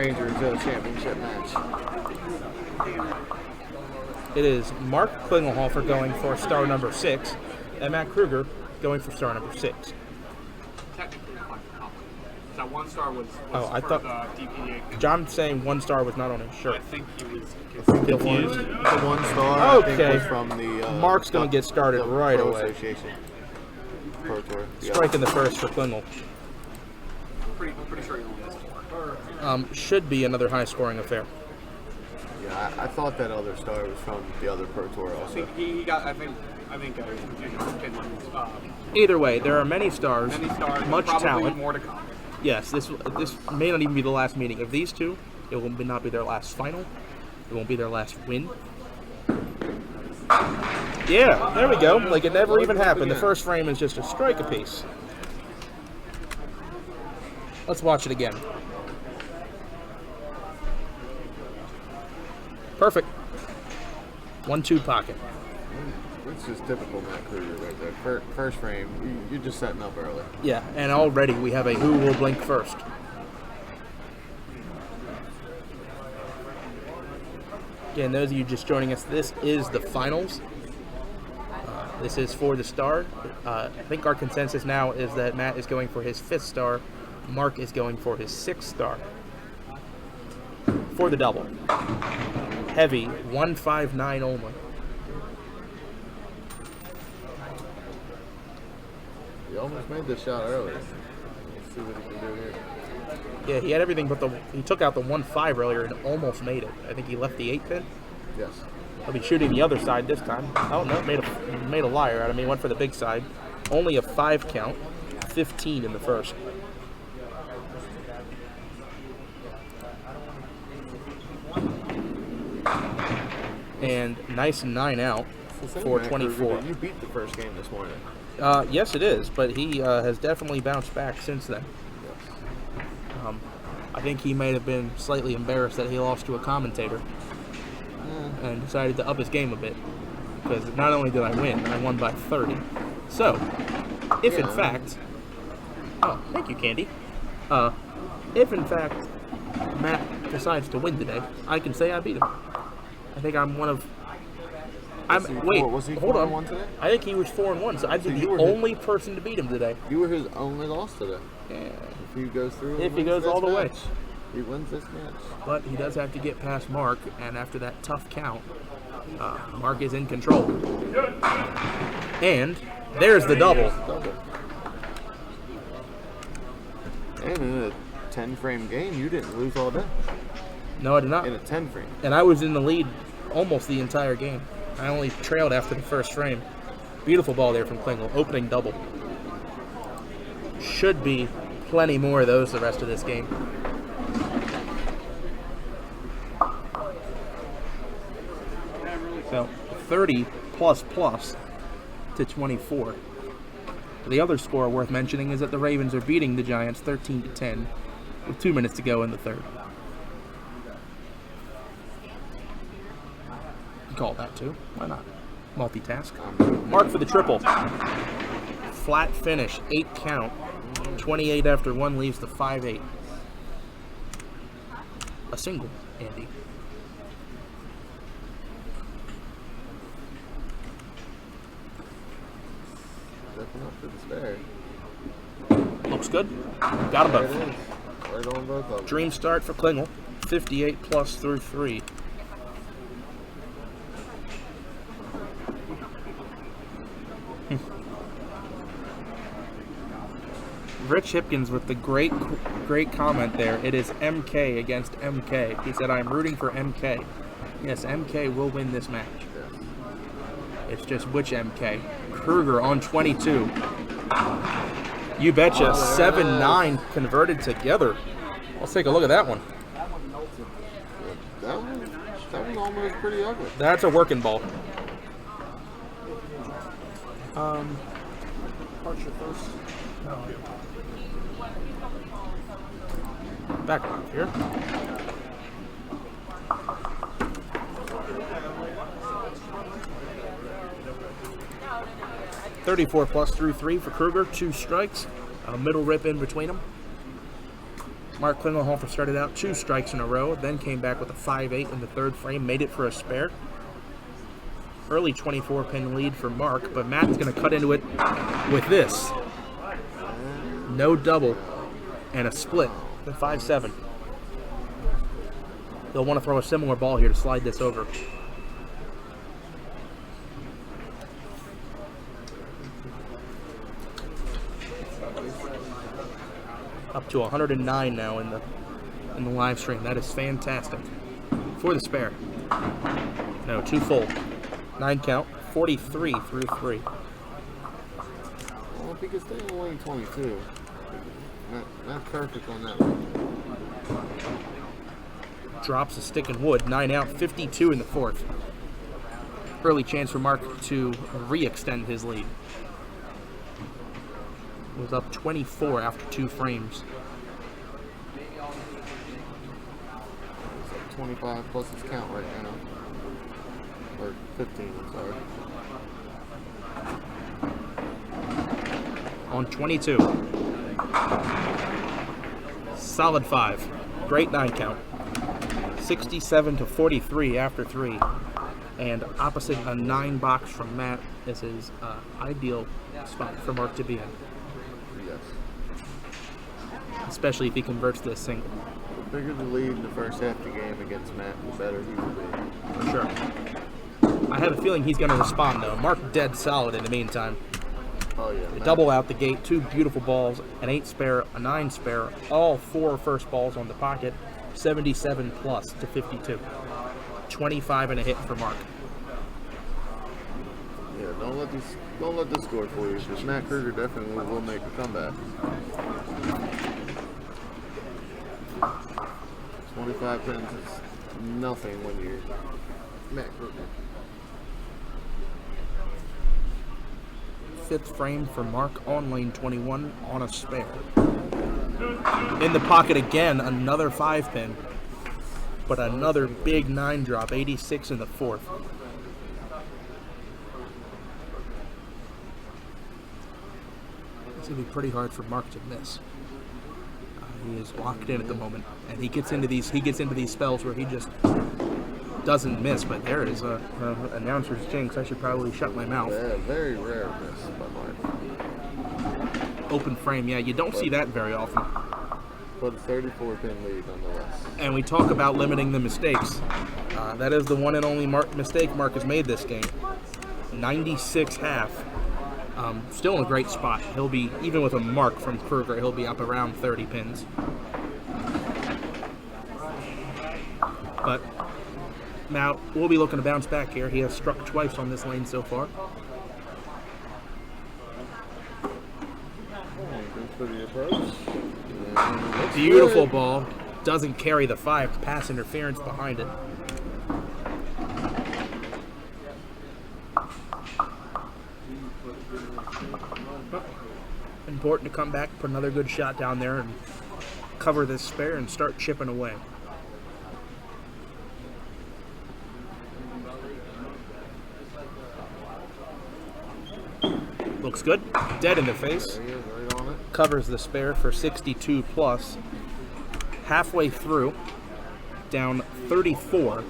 strangers in a championship match. It is Mark Klingelhofer going for star number 6, and Matt Kruger going for star number 6. Technically, that 1 star was I for thought the DPDA. John's saying 1 star was not on his shirt. I think he was Confused. The 1 star I think Okay. was from the Mark's going to get started right Pro away. Association. Pro Tour. Striking the first for Klingel. pretty sure he only has 4. Should be another high-scoring affair. Yeah, I thought that other star was from the other Pro Tour also. He got, I think Either way, there are many stars, much probably talent. more to come. Yes, this may not even be the last meeting of these two. It will not be their last final. It won't be their last win. Yeah, there we go. Like it never even happened. The first frame is just a strike apiece. Let's watch it again. Perfect. 1-2 pocket. It's just typical Matt Kruger right there. First frame, you're just setting up early. Yeah, and already we have a who will blink first. Again, those of you just joining us, this is the finals. This is for the star. I think our consensus now is that Matt is going for his 5th star. Mark is going for his 6th star. For the double. Heavy, 159 only. He almost made this shot early. Let's see what he can do here. Yeah, he had everything but he took out the 1-5 earlier and almost made it. I think he left the 8 pin. Yes. He'll be shooting the other side this time. Oh no, made a liar out of me. Went for the big side. Only a 5 count. 15 in the first. And nice 9 out for 24. You beat the first game this morning. Yes, it is, but he has definitely bounced back since then. Yes. I think he may have been slightly embarrassed that he lost to a commentator and decided to up his game a bit. Because not only did I win, I won by 30. So, if in fact... Oh, thank you, Candy. If in fact Matt decides to win today, I can say I beat him. I think I'm one of... Was he hold 4-1 on. today? I think he was 4-1, so I'd be the only person to beat him today. You were his only loss today. Yeah. If he goes through, If he goes all the way. He wins this match. But he does have to get past Mark, and after that tough count, Mark is in control. And there's the double. And in a 10-frame game, you didn't lose all day. No, I did not. In a 10-frame. And I was in the lead almost the entire game. I only trailed after the first frame. Beautiful ball there from Klingel. Opening double. Should be plenty more of those the rest of this game. So 30 plus to 24. The other score worth mentioning is that the Ravens are beating the Giants 13-10 with 2 minutes to go in the third. You call that too. Why not? Multitask. Mark for the triple. Flat finish, 8 count. 28 after 1 leaves the 5-8. A single, Andy. Stepping up to despair. Looks good. Got them There it both. is. Right on both of them. Dream start for Klingel. 58 plus through 3. Rich Hipkins with the great comment there. It is MK against MK. He said, I'm rooting for MK. Yes, MK will win this match. It's just which MK. Kruger on 22. You betcha. 7-9 converted together. Let's take a look at that one. That one almost pretty ugly. That's a working ball. Departure first. Back off here. $34 plus through 3 for Kruger. 2 strikes. A middle rip in between them. Mark Klingelhofer started out 2 strikes in a row, then came back with a 5-8 in the 3rd frame, made it for a spare. Early 24-pin lead for Mark, but Matt's going to cut into it with this. No double and a split, the 5-7. They'll want to throw a similar ball here to slide this over. Up to 109 now in the live stream. That is fantastic. For the spare. No, 2 full. 9 count, 43 through 3. Well, if he could stay in lane 22, not perfect on that one. Drops a stick in wood. 9 out, 52 in the 4th. Early chance for Mark to re-extend his lead. Was up 24 after 2 frames. 25 plus his count right now. Or 15, I'm sorry. On 22. Solid 5. Great 9 count. 67 to 43 after 3. And opposite a 9 box from Matt is his ideal spot for Mark to be in. Yes. Especially if he converts this single. The bigger the lead in the first half of the game against Matt, the better he will be. For sure. I have a feeling he's going to respond, though. Mark dead solid in the meantime. Oh, yeah. A double out the gate, 2 beautiful balls, an 8 spare, a 9 spare, all 4 first balls on the pocket, 77 plus to 52. 25 and a hit for Mark. Yeah, don't let this score for you, because Matt Kruger definitely will make a comeback. 25 pins is nothing when you're Matt Kruger. 5th frame for Mark on lane 21 on a spare. In the pocket again, another 5 pin, but another big 9 drop, 86 in the 4th. It's going to be pretty hard for Mark to miss. He is locked in at the moment, and he gets into these spells where he just doesn't miss. But there is a announcer's jinx. I should probably shut my mouth. Yeah, very rare miss by Mark. Open frame, yeah, you don't see that very often. But a 34-pin lead nonetheless. And we talk about limiting the mistakes. That is the one and only mistake Mark has made this game. 96 half. Still in a great spot. He'll be, even with a mark from Kruger, he'll be up around 30 pins. But now we'll be looking to bounce back here. He has struck twice on this lane so far. Good for the approach. Beautiful ball. Doesn't carry the 5. Pass interference behind it. Important to come back, put another good shot down there and cover this spare and start chipping away. Looks good. Dead in the face. There he is, right on it. Covers the spare for 62 plus. Halfway through, down 34,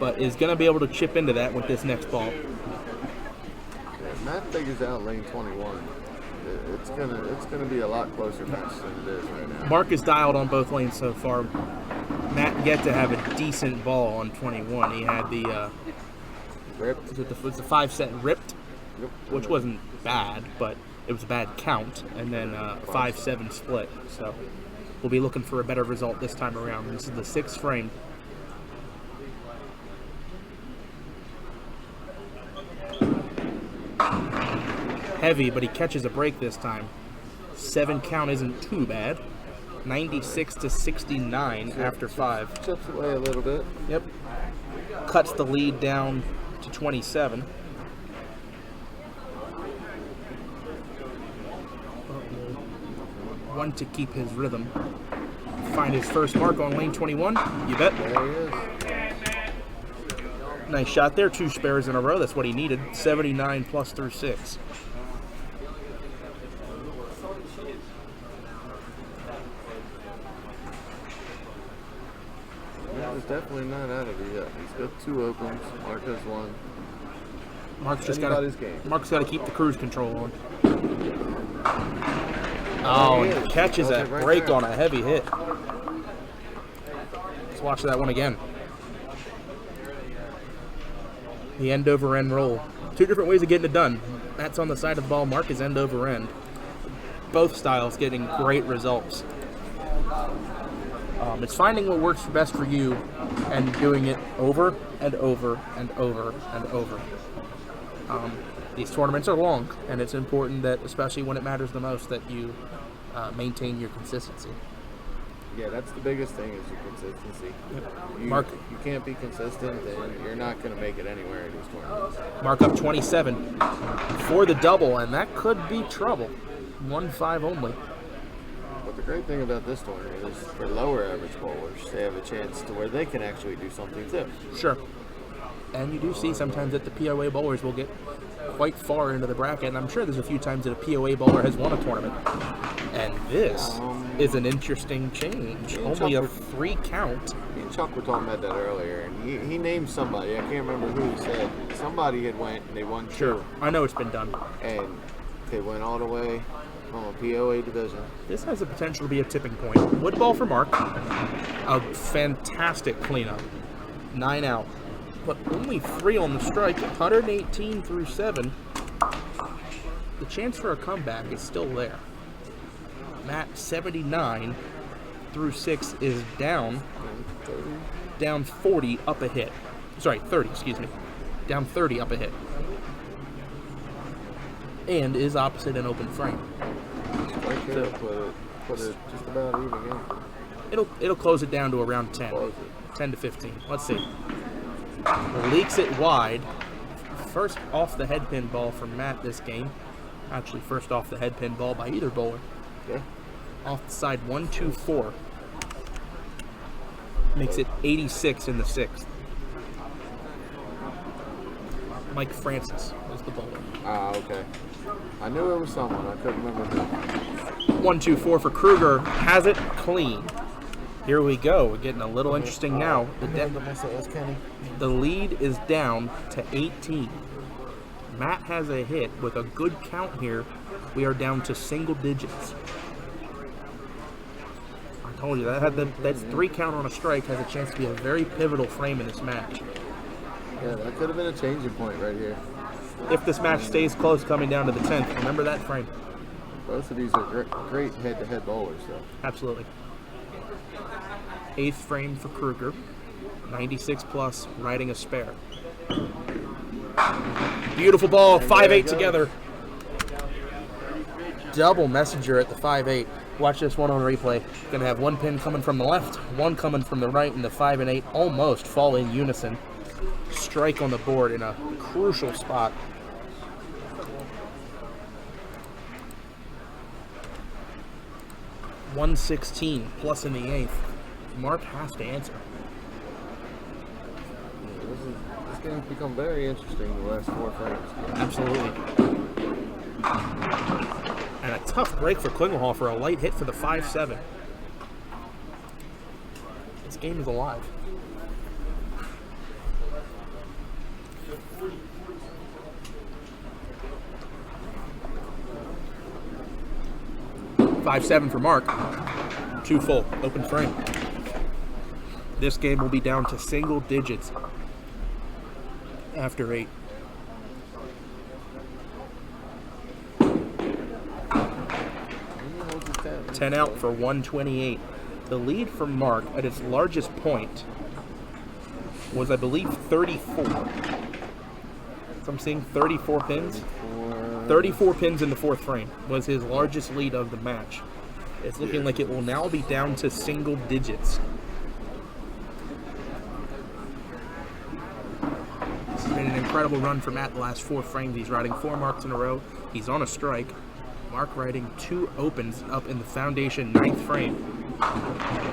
but is going to be able to chip into that with this next ball. Yeah, Matt figures out lane 21. It's gonna be a lot closer match than it is right now. Mark is dialed on both lanes so far. Matt yet to have a decent ball on 21. He had the Ripped. was the 5-set ripped, Yep. which wasn't bad, but it was a bad count, and then 5-7 split. So we'll be looking for a better result this time around. This is the 6th frame. Heavy, but he catches a break this time. 7 count isn't too bad. 96 to 69 after 5. Chips away a little bit. Yep. Cuts the lead down to 27. One to keep his rhythm. Find his first mark on lane 21. You bet. There he is. Nice shot there. 2 spares in a row. That's what he needed. 79 plus through 6. is definitely not out of it yet. He's got 2 opens. Mark has 1. Mark's Anybody's got to keep the cruise control on. Oh, he and is. catches He does that it right break there. on a heavy hit. Let's watch that one again. The end over end roll. 2 different ways of getting it done. Matt's on the side of the ball. Mark is end over end. Both styles getting great results. It's finding what works best for you and doing it over and over and over and over. These tournaments are long, and it's important that, especially when it matters the most, that you maintain your consistency. Yeah, that's the biggest thing is your consistency. You, Mark- you can't be consistent, and you're not going to make it anywhere in these tournaments. Mark up 27 for the double, and that could be trouble. 1-5 only. But the great thing about this tournament is for lower average bowlers, they have a chance to where they can actually do something too. Sure. And you do see sometimes that the POA bowlers will get quite far into the bracket, and I'm sure there's a few times that a POA bowler has won a tournament. And this is an interesting change. Only a 3 count. Me and Chuck were talking about that earlier, and he named somebody. I can't remember who he said. Somebody had went and they won 2. Sure. I know it's been done. And they went all the way from a POA division. This has the potential to be a tipping point. Wood ball for Mark. A fantastic cleanup. 9 out. But only 3 on the strike. 118 through 7. The chance for a comeback is still there. Matt, 79 through 6 is down 40 up a hit. Sorry, 30, excuse me. Down 30 up a hit. And is opposite an open frame. Right here, put it just about even in. It'll close it down to around 10. Close it. 10 to 15. Let's see. Leaks it wide. First off the headpin ball from Matt this game. Actually, first off the headpin ball by either bowler. Yeah. Off the side, 1-2-4. Makes it 86 in the 6th. Mike Francis was the bowler. Ah, okay. I knew it was someone. I couldn't remember who. 1-2-4 for Kruger. Has it clean. Here we go. We're getting a little interesting now. The lead is down to 18. Matt has a hit with a good count here. We are down to single digits. I told you that's 3 count on a strike has a chance to be a very pivotal frame in this match. Yeah, that could have been a changing point right here. If this match stays close coming down to the 10th, remember that frame. Both of these are great head-to-head bowlers, though. Absolutely. 8th frame for Kruger. 96 plus, riding a spare. Beautiful ball, 5-8 together. Double messenger at the 5-8. Watch this one on replay. Gonna have 1 pin coming from the left, 1 coming from the right, and the 5 and 8 almost fall in unison. Strike on the board in a crucial spot. $116 plus in the 8th. Mark has to answer. This game's become very interesting the last 4 frames. Absolutely. And a tough break for Klingelhofer, a light hit for the 5-7. This game is alive. $5-7 for Mark. 2 full, open frame. This game will be down to single digits after 8. It's 10 out for 128. The lead for Mark at its largest point was, I believe, 34. So I'm seeing 34 pins. 34 pins in the 4th frame was his largest lead of the match. It's looking like it will now be down to single digits. This has been an incredible run for Matt the last 4 frames. He's riding 4 marks in a row. He's on a strike. Mark riding 2 opens up in the foundation 9th frame.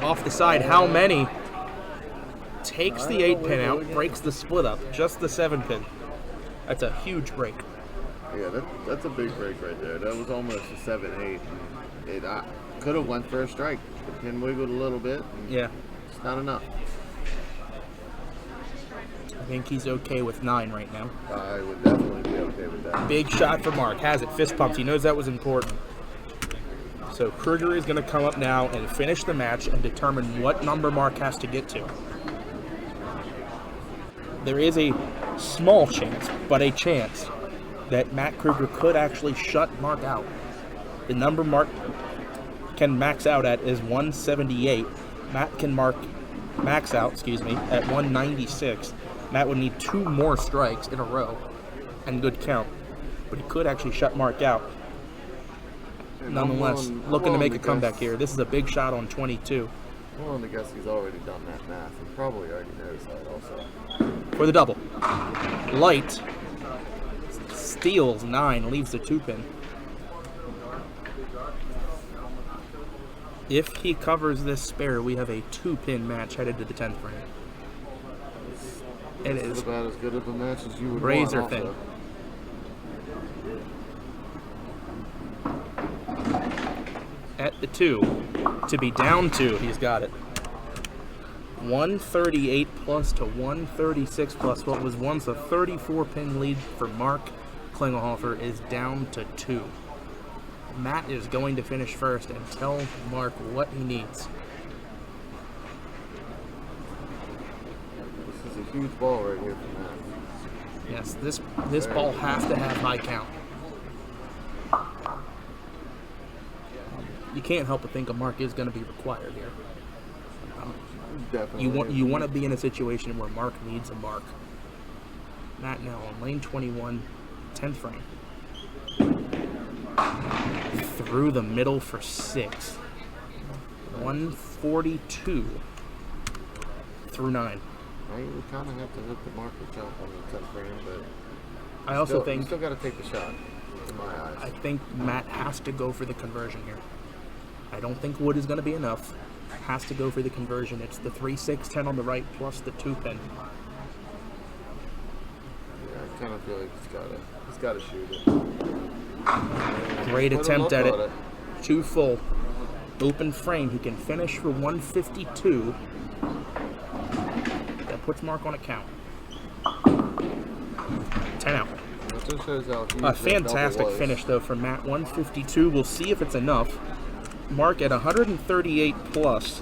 Off the side, how many? Takes the 8 pin out, breaks the split up, just the 7 pin. That's a huge break. Yeah, that's a big break right there. That was almost a 7-8. It could have went for a strike. The pin wiggled a little bit. Yeah. It's not enough. I think he's okay with 9 right now. I would definitely be okay with that. Big shot for Mark. Has it. Fist pumps. He knows that was important. So Kruger is going to come up now and finish the match and determine what number Mark has to get to. There is a small chance, but a chance, that Matt Kruger could actually shut Mark out. The number Mark can max out at is 178. Matt can max out, at 196. Matt would need 2 more strikes in a row and good count, but he could actually shut Mark out. Nonetheless, looking to make a comeback here. This is a big shot on 22. I'm willing to guess he's already done that math. He probably already knows that also. For the double. Light steals 9, leaves the 2-pin. If he covers this spare, we have a 2-pin match headed to the 10th frame. It is about as good of a match as you would razor want thin. also. At the 2, to be down 2, he's got it. 138 plus to 136 plus what was once a 34-pin lead for Mark Klingelhofer is down to 2. Matt is going to finish first and tell Mark what he needs. This is a huge ball right here for Matt. Yes, this ball has to have high count. You can't help but think a mark is going to be required here. Definitely. You want to be in a situation where Mark needs a mark. Matt now on lane 21, 10th frame. Through the middle for 6. 142 through 9. You would kind of have to hit the marker jump on the 10th frame, but I also think you still got to take the shot, in my eyes. I think Matt has to go for the conversion here. I don't think wood is going to be enough. Has to go for the conversion. It's the 3, 6, 10 on the right plus the 2-pin. Yeah, I kind of feel like he's got to shoot it. Great attempt at it. 2 full. Open frame. He can finish for 152. That puts Mark on a count. 10 out. That just shows how huge A fantastic that was. finish, though, from Matt. 152. We'll see if it's enough. Mark at 138 plus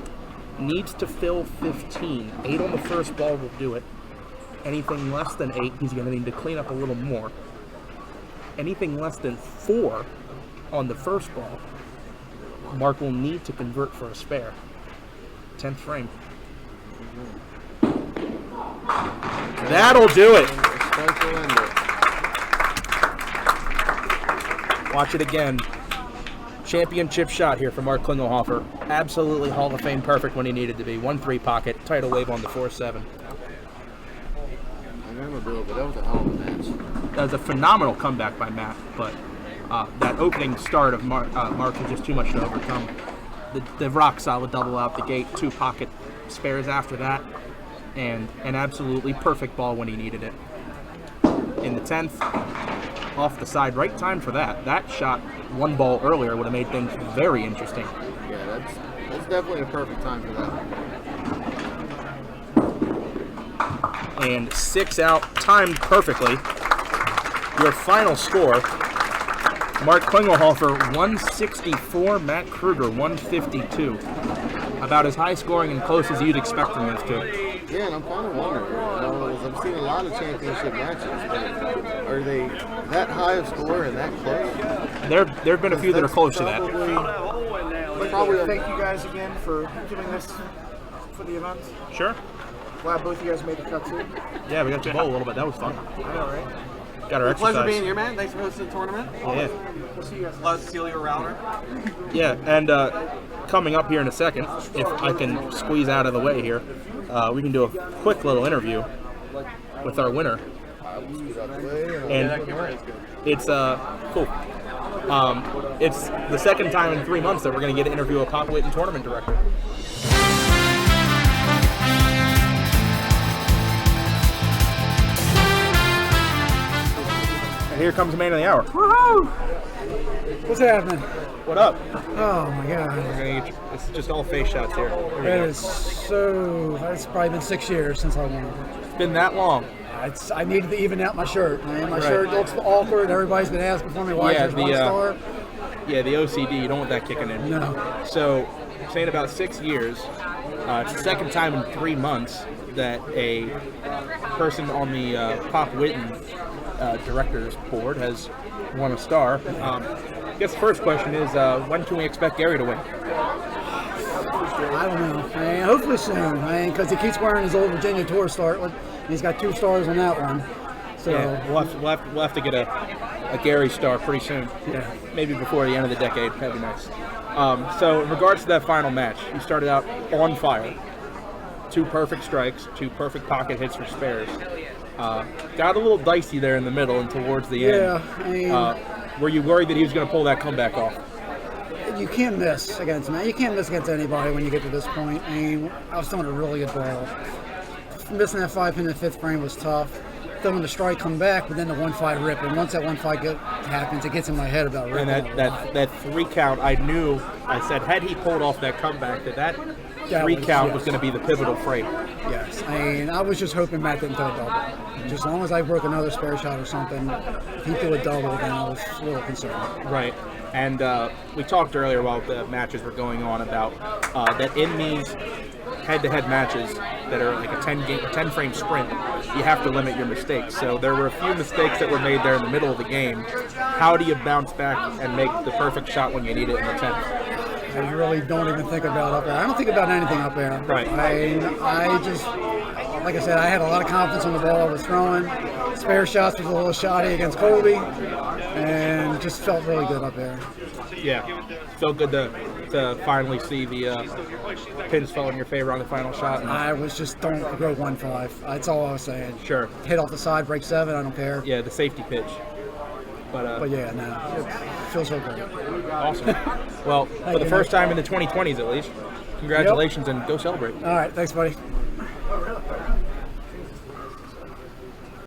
needs to fill 15. 8 on the first ball will do it. Anything less than 8, he's going to need to clean up a little more. Anything less than 4 on the first ball, Mark will need to convert for a spare. 10th frame. That'll do it. Watch it again. Championship shot here for Mark Klingelhofer. Absolutely Hall of Fame perfect when he needed to be. 1-3 pocket. Tidal wave on the 4-7. I remember, Bill, but that was a hell of a match. That was a phenomenal comeback by Matt, but that opening start of Mark was just too much to overcome. The rock solid double out the gate, 2 pocket spares after that, and an absolutely perfect ball when he needed it. In the 10th, off the side, right time for that. That shot 1 ball earlier would have made things very interesting. Yeah, that's definitely a perfect time for that. And 6 out, timed perfectly. Your final score, Mark Klingelhofer 164, Matt Kruger 152. About as high scoring and close as you'd expect from those 2. Yeah, and I'm kind of wondering, I've seen a lot of championship matches, but are they that high of score and that close? There have been a few that are close to that. Probably Thank you guys again for giving this for the event. Sure. Glad both of you guys made the cut too. Yeah, we got to bowl a little bit. That was fun. I know, right? Got our exercise. Pleasure being here, man. Thanks for hosting the tournament. Yeah. We'll see you guys. Glad to steal your router. Yeah, and coming up here in a second, if I can squeeze out of the way here, we can do a quick little interview with our winner. And it's cool. It's the second time in 3 months that we're going to get to interview a PWPT tournament director. here comes the man of the hour. Woohoo! What's happening? What up? Oh my God. It's just all face shots here. It's probably been 6 years since I won. It's been that long. I needed to even out my shirt. Man. My Right. shirt looks awkward. Everybody's been asking for me why there's one star. Yeah, the OCD, you don't want that kicking in. No. So, saying about 6 years, it's the second time in 3 months that a person on the Pop Witten directors board has won a star. I guess the first question is, when can we expect Gary to win? I don't know. Man, hopefully soon, man, because he keeps wearing his old Virginia Tour start. He's got 2 stars on that one. So Yeah, we'll have to get a Gary star pretty soon. yeah. Maybe before the end of the decade. That'd be nice. So in regards to that final match, you started out on fire. 2 perfect strikes, 2 perfect pocket hits for spares. Got a little dicey there in the middle and towards the end. Yeah, I mean, Were you worried that he was going to pull that comeback off? you can't miss against him. You can't miss against anybody when you get to this point. I mean, I was throwing a really good ball. Missing that 5 in the 5th frame was tough. Throwing the strike come back, but then the 1-5 rip. And once that 1-5 happens, it gets in my head about ripping. And that 3 count, I said, had he pulled off that comeback, that 3 count was going to be the pivotal frame. Yes. I mean, I was just hoping Matt didn't throw a double. Just as long as I broke another spare shot or something, if he threw a double, then I was a little concerned. Right. And we talked earlier while the matches were going on about that in these head-to-head matches that are like a 10-frame sprint, you have to limit your mistakes. So there were a few mistakes that were made there in the middle of the game. How do you bounce back and make the perfect shot when you need it in the 10th? I really don't even think about up there. I don't think about anything up there. Right. I just, like I said, I had a lot of confidence in the ball I was throwing. Spare shots was a little shoddy against Colby, and just felt really good up there. Yeah. Felt good to finally see the pins fall in your favor on the final shot. I was just, don't go 1-5. That's all I was saying. Sure. Hit off the side, break 7, I don't care. Yeah, the safety pitch. But yeah, no, it feels so good. Awesome. Well, for the first time in the 2020s at least, congratulations and go celebrate. All right, thanks, buddy.